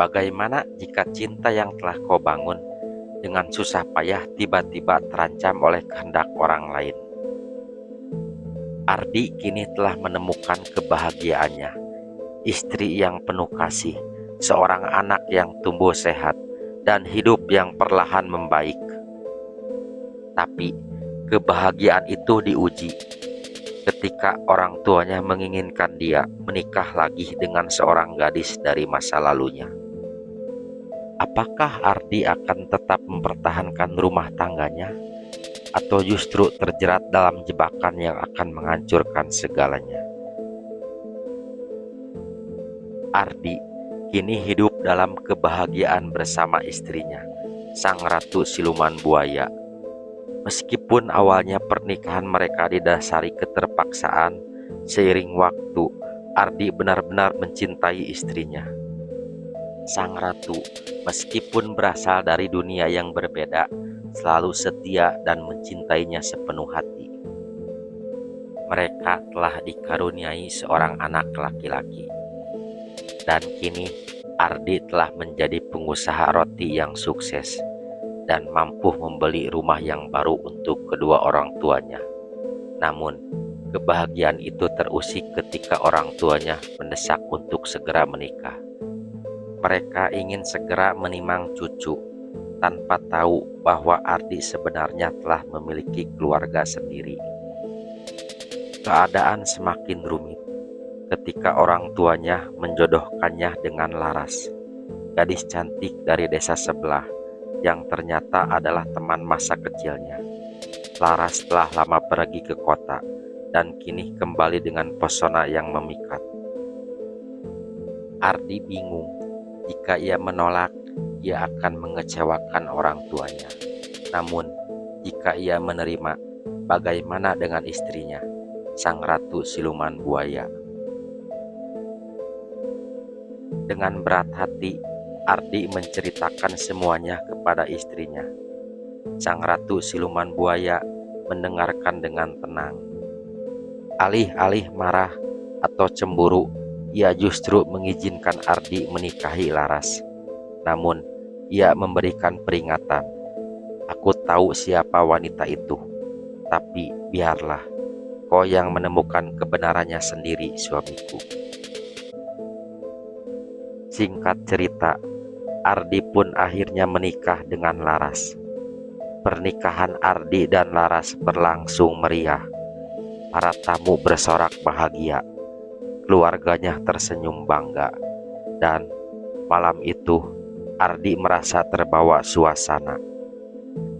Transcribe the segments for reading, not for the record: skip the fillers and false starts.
Bagaimana jika cinta yang telah kau bangun dengan susah payah tiba-tiba terancam oleh kehendak orang lain? Ardi kini telah menemukan kebahagiaannya, istri yang penuh kasih, seorang anak yang tumbuh sehat, dan hidup yang perlahan membaik. Tapi kebahagiaan itu diuji ketika orang tuanya menginginkan dia menikah lagi dengan seorang gadis dari masa lalunya. Apakah Ardi akan tetap mempertahankan rumah tangganya, atau justru terjerat dalam jebakan yang akan menghancurkan segalanya? Ardi kini hidup dalam kebahagiaan bersama istrinya, sang ratu siluman buaya. Meskipun awalnya pernikahan mereka didasari keterpaksaan, seiring waktu Ardi benar-benar mencintai istrinya. Sang ratu, meskipun berasal dari dunia yang berbeda, selalu setia dan mencintainya sepenuh hati. Mereka telah dikaruniai seorang anak laki-laki. Dan kini Ardi telah menjadi pengusaha roti yang sukses dan mampu membeli rumah yang baru untuk kedua orang tuanya. Namun, kebahagiaan itu terusik ketika orang tuanya mendesak untuk segera menikah. Mereka ingin segera menimang cucu, tanpa tahu bahwa Ardi sebenarnya telah memiliki keluarga sendiri. Keadaan semakin rumit ketika orang tuanya menjodohkannya dengan Laras, gadis cantik dari desa sebelah yang ternyata adalah teman masa kecilnya. Laras telah lama pergi ke kota dan kini kembali dengan pesona yang memikat. Ardi bingung, jika ia menolak, ia akan mengecewakan orang tuanya. Namun, jika ia menerima, bagaimana dengan istrinya, sang ratu siluman buaya? Dengan berat hati, Ardi menceritakan semuanya kepada istrinya. Sang ratu siluman buaya mendengarkan dengan tenang. Alih-alih marah atau cemburu, ia justru mengizinkan Ardi menikahi Laras. Namun, ia memberikan peringatan. Aku tahu siapa wanita itu, tapi biarlah kau yang menemukan kebenarannya sendiri, suamiku. Singkat cerita, Ardi pun akhirnya menikah dengan Laras. Pernikahan Ardi dan Laras berlangsung meriah. Para tamu bersorak bahagia, keluarganya tersenyum bangga, dan malam itu Ardi merasa terbawa suasana.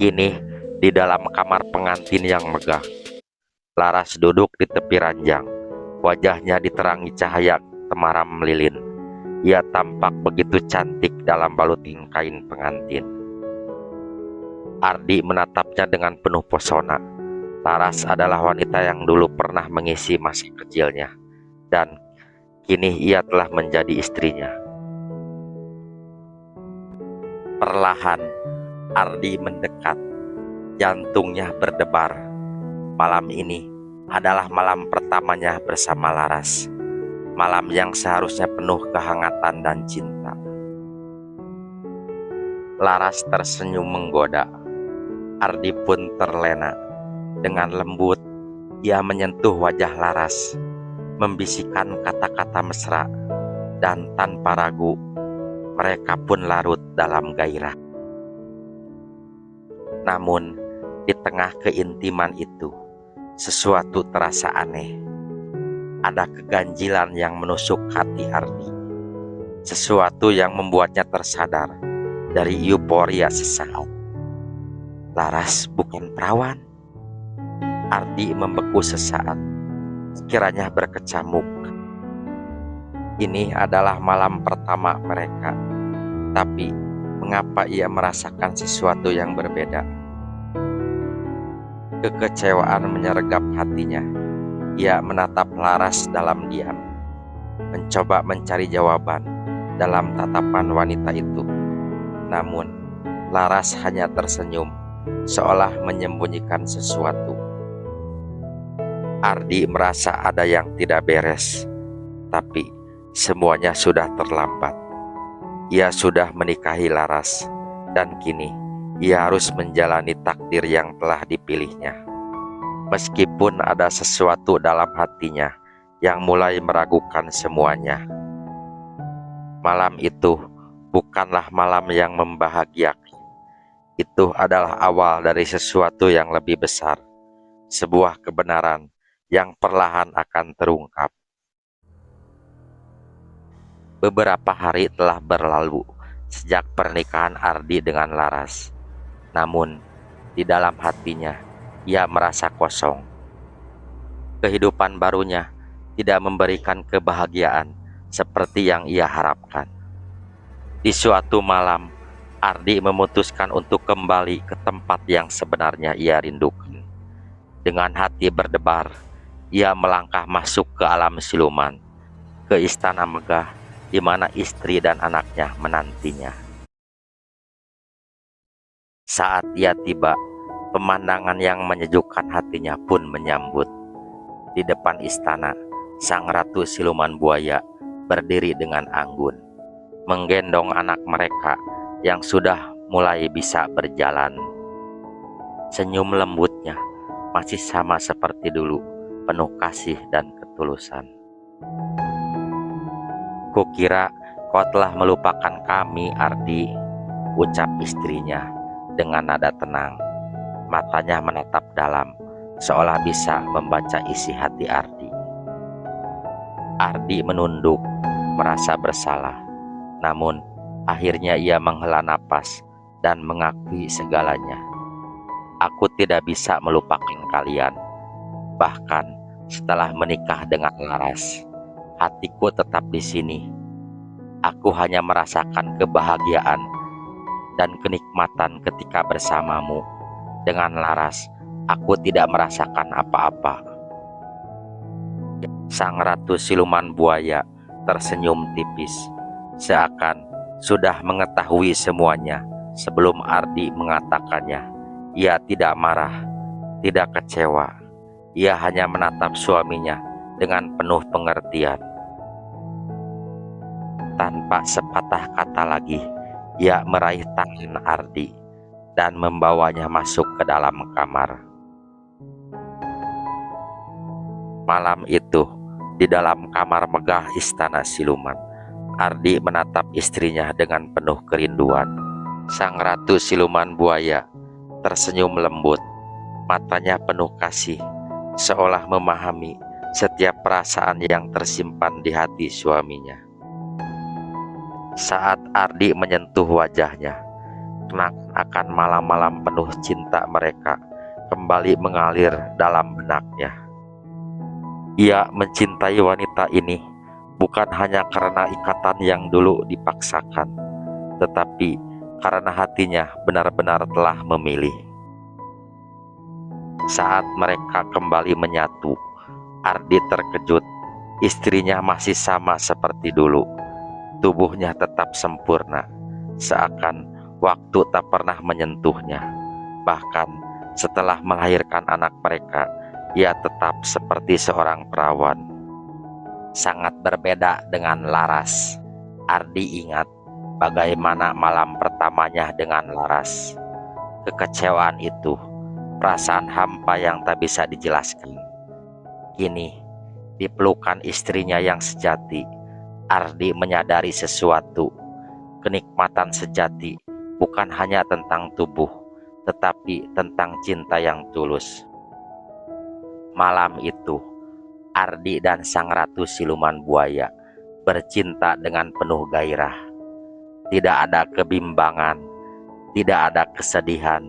Kini di dalam kamar pengantin yang megah, Laras duduk di tepi ranjang, wajahnya diterangi cahaya temaram lilin. Ia tampak begitu cantik dalam balutan kain pengantin. Ardi menatapnya dengan penuh pesona. Laras adalah wanita yang dulu pernah mengisi masa kecilnya, dan kini ia telah menjadi istrinya. Perlahan, Ardi mendekat, jantungnya berdebar. Malam ini adalah malam pertamanya bersama Laras. Malam yang seharusnya penuh kehangatan dan cinta. Laras tersenyum menggoda. Ardi pun terlena. Dengan lembut, ia menyentuh wajah Laras, membisikkan kata-kata mesra, dan tanpa ragu, mereka pun larut dalam gairah. Namun, di tengah keintiman itu, sesuatu terasa aneh. Ada keganjilan yang menusuk hati Ardi. Sesuatu yang membuatnya tersadar dari euforia sesaat. Laras bukan perawan. Ardi membeku sesaat, kiranya berkecamuk. Ini adalah malam pertama mereka. Tapi mengapa ia merasakan sesuatu yang berbeda? Kekecewaan menyergap hatinya. Ia menatap Laras dalam diam, mencoba mencari jawaban dalam tatapan wanita itu. Namun, Laras hanya tersenyum, seolah menyembunyikan sesuatu. Ardi merasa ada yang tidak beres, tapi semuanya sudah terlambat. Ia sudah menikahi Laras, dan kini ia harus menjalani takdir yang telah dipilihnya. Meskipun ada sesuatu dalam hatinya yang mulai meragukan semuanya. Malam itu bukanlah malam yang membahagiakan. Itu adalah awal dari sesuatu yang lebih besar, sebuah kebenaran yang perlahan akan terungkap. Beberapa hari telah berlalu sejak pernikahan Ardi dengan Laras. Namun, di dalam hatinya, ia merasa kosong. Kehidupan barunya tidak memberikan kebahagiaan seperti yang ia harapkan. Di suatu malam, Ardi memutuskan untuk kembali ke tempat yang sebenarnya ia rindukan. Dengan hati berdebar, ia melangkah masuk ke alam siluman, ke istana megah di mana istri dan anaknya menantinya. Saat ia tiba, pemandangan yang menyejukkan hatinya pun menyambut. Di depan istana, sang ratu siluman buaya berdiri dengan anggun, menggendong anak mereka yang sudah mulai bisa berjalan. Senyum lembutnya masih sama seperti dulu, penuh kasih dan ketulusan. Kukira kau telah melupakan kami, Ardi, ucap istrinya dengan nada tenang. Matanya menatap dalam, seolah bisa membaca isi hati Ardi. Ardi menunduk, merasa bersalah. Namun, akhirnya ia menghela napas dan mengakui segalanya. Aku tidak bisa melupakan kalian. Bahkan setelah menikah dengan Laras, hatiku tetap di sini. Aku hanya merasakan kebahagiaan dan kenikmatan ketika bersamamu. Dengan Laras, aku tidak merasakan apa-apa. Sang ratu siluman buaya tersenyum tipis, seakan sudah mengetahui semuanya sebelum Ardi mengatakannya. Ia tidak marah, tidak kecewa. Ia hanya menatap suaminya dengan penuh pengertian. Tanpa sepatah kata lagi, ia meraih tangan Ardi dan membawanya masuk ke dalam kamar. Malam itu, di dalam kamar megah istana siluman, Ardi menatap istrinya dengan penuh kerinduan. Sang ratu siluman buaya tersenyum lembut, matanya penuh kasih, seolah memahami setiap perasaan yang tersimpan di hati suaminya. Saat Ardi menyentuh wajahnya, kenangan akan malam-malam penuh cinta mereka kembali mengalir dalam benaknya. Ia mencintai wanita ini bukan hanya karena ikatan yang dulu dipaksakan, tetapi karena hatinya benar-benar telah memilih. Saat mereka kembali menyatu, Ardi terkejut. Istrinya masih sama seperti dulu. Tubuhnya tetap sempurna, seakan waktu tak pernah menyentuhnya. Bahkan setelah melahirkan anak mereka, ia tetap seperti seorang perawan. Sangat berbeda dengan Laras. Ardi ingat bagaimana malam pertamanya dengan Laras. Kekecewaan itu, perasaan hampa yang tak bisa dijelaskan. Kini, di pelukan istrinya yang sejati, Ardi menyadari sesuatu. Kenikmatan sejati bukan hanya tentang tubuh, tetapi tentang cinta yang tulus. Malam itu, Ardi dan sang ratu siluman buaya bercinta dengan penuh gairah. Tidak ada kebimbangan, tidak ada kesedihan,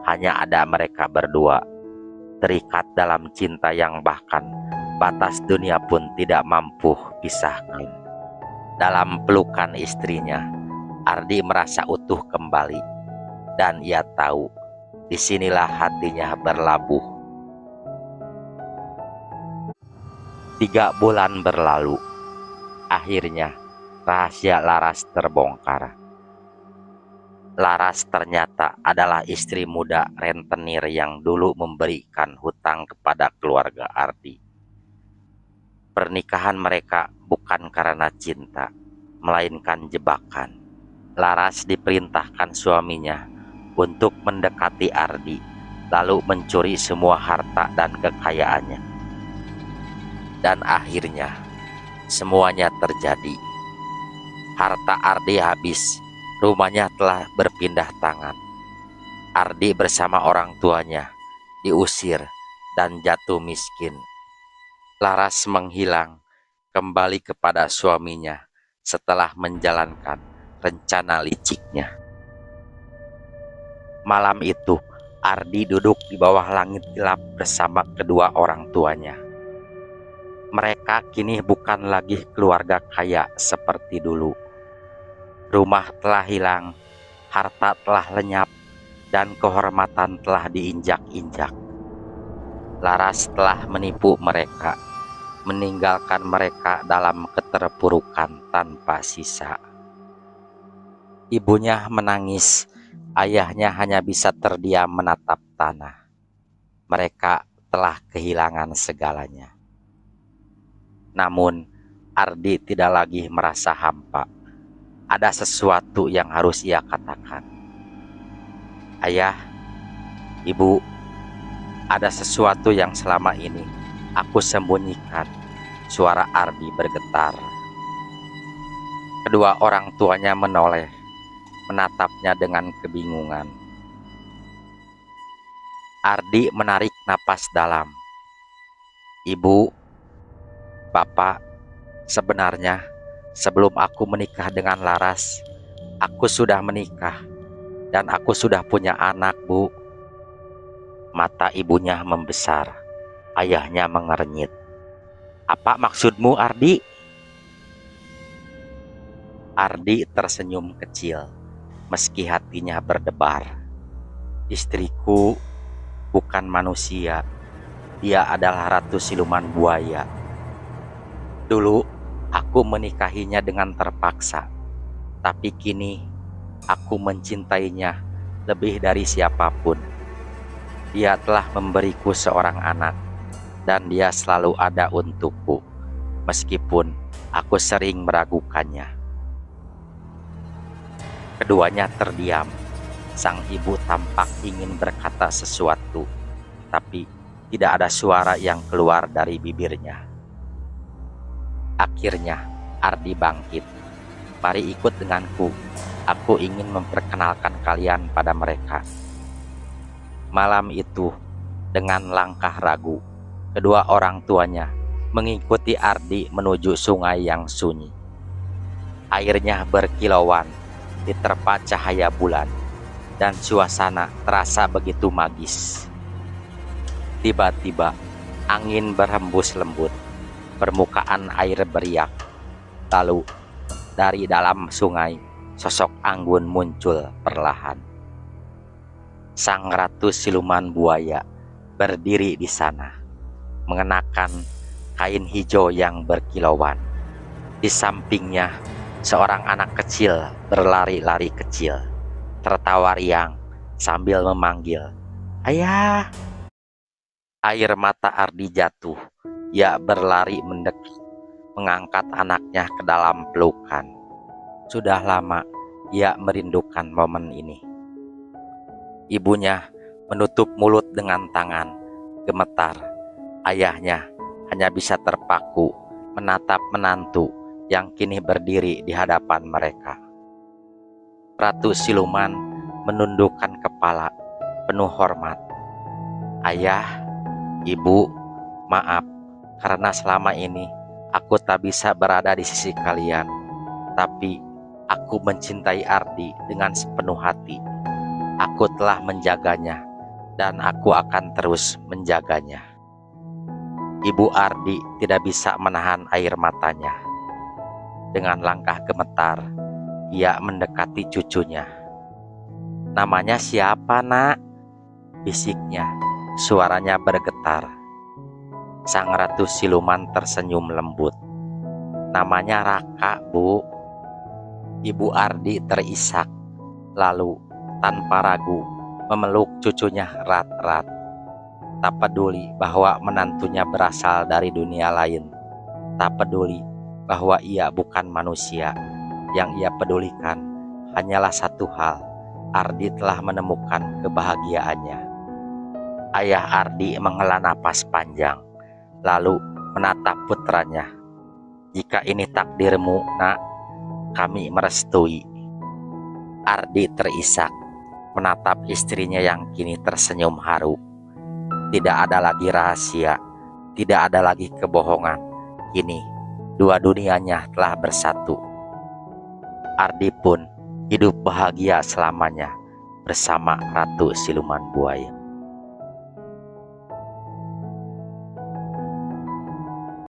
hanya ada mereka berdua, terikat dalam cinta yang bahkan batas dunia pun tidak mampu pisahkan. Dalam pelukan istrinya, Ardi merasa utuh kembali, dan ia tahu disinilah hatinya berlabuh. 3 bulan berlalu. Akhirnya rahasia Laras terbongkar. Laras ternyata adalah istri muda rentenir yang dulu memberikan hutang kepada keluarga Ardi. Pernikahan mereka bukan karena cinta, melainkan jebakan. Laras diperintahkan suaminya untuk mendekati Ardi, lalu mencuri semua harta dan kekayaannya. Dan akhirnya semuanya terjadi. Harta Ardi habis, rumahnya telah berpindah tangan. Ardi bersama orang tuanya diusir dan jatuh miskin. Laras menghilang kembali kepada suaminya setelah menjalankan rencana liciknya. Malam itu, Ardi duduk di bawah langit gelap bersama kedua orang tuanya. Mereka kini bukan lagi keluarga kaya seperti dulu. Rumah telah hilang, harta telah lenyap, dan kehormatan telah diinjak-injak. Laras telah menipu mereka, meninggalkan mereka dalam keterpurukan tanpa sisa. Ibunya menangis, ayahnya hanya bisa terdiam menatap tanah. Mereka telah kehilangan segalanya. Namun, Ardi tidak lagi merasa hampa. Ada sesuatu yang harus ia katakan. Ayah, ibu, ada sesuatu yang selama ini aku sembunyikan. Suara Ardi bergetar. Kedua orang tuanya menoleh, menatapnya dengan kebingungan. Ardi menarik napas dalam. Ibu, Bapak, sebenarnya sebelum aku menikah dengan Laras, aku sudah menikah dan aku sudah punya anak, Bu. Mata ibunya membesar, ayahnya mengernyit. Apa maksudmu, Ardi? Ardi tersenyum kecil, meski hatinya berdebar. Istriku bukan manusia, dia adalah ratu siluman buaya. Dulu aku menikahinya dengan terpaksa, tapi kini aku mencintainya lebih dari siapapun. Dia telah memberiku seorang anak, dan dia selalu ada untukku, meskipun aku sering meragukannya. Keduanya terdiam. Sang ibu tampak ingin berkata sesuatu, tapi tidak ada suara yang keluar dari bibirnya. Akhirnya Ardi bangkit. Mari ikut denganku. Aku ingin memperkenalkan kalian pada mereka. Malam itu, dengan langkah ragu, kedua orang tuanya mengikuti Ardi menuju sungai yang sunyi. Airnya berkilauan, diterpa cahaya bulan, dan suasana terasa begitu magis. Tiba-tiba, angin berhembus lembut, permukaan air beriak. Lalu, dari dalam sungai, sosok Anggun muncul perlahan. Sang ratu siluman buaya berdiri di sana, mengenakan kain hijau yang berkilauan. Di sampingnya, seorang anak kecil berlari-lari kecil, tertawa riang sambil memanggil, "Ayah!" Air mata Ardi jatuh. Ia berlari mendekat, mengangkat anaknya ke dalam pelukan. Sudah lama ia merindukan momen ini. Ibunya menutup mulut dengan tangan, gemetar. Ayahnya hanya bisa terpaku menatap menantu yang kini berdiri di hadapan mereka. Ratu siluman menundukkan kepala penuh hormat. Ayah, ibu, maaf karena selama ini aku tak bisa berada di sisi kalian. Tapi aku mencintai Ardi dengan sepenuh hati. Aku telah menjaganya dan aku akan terus menjaganya. Ibu Ardi tidak bisa menahan air matanya. Dengan langkah gemetar, ia mendekati cucunya. "Namanya siapa, Nak?" bisiknya. Suaranya bergetar. Sang ratu siluman tersenyum lembut. "Namanya Raka, Bu." Ibu Ardi terisak, lalu tanpa ragu memeluk cucunya erat-erat. Tak peduli bahwa menantunya berasal dari dunia lain. Tak peduli bahwa ia bukan manusia. Yang ia pedulikan hanyalah satu hal, Ardi telah menemukan kebahagiaannya. Ayah Ardi menghela napas panjang, lalu menatap putranya. Jika ini takdirmu, nak, kami merestui. Ardi terisak, menatap istrinya yang kini tersenyum haru. Tidak ada lagi rahasia, tidak ada lagi kebohongan. Kini, dua dunianya telah bersatu. Ardi pun hidup bahagia selamanya bersama Ratu Siluman Buaya.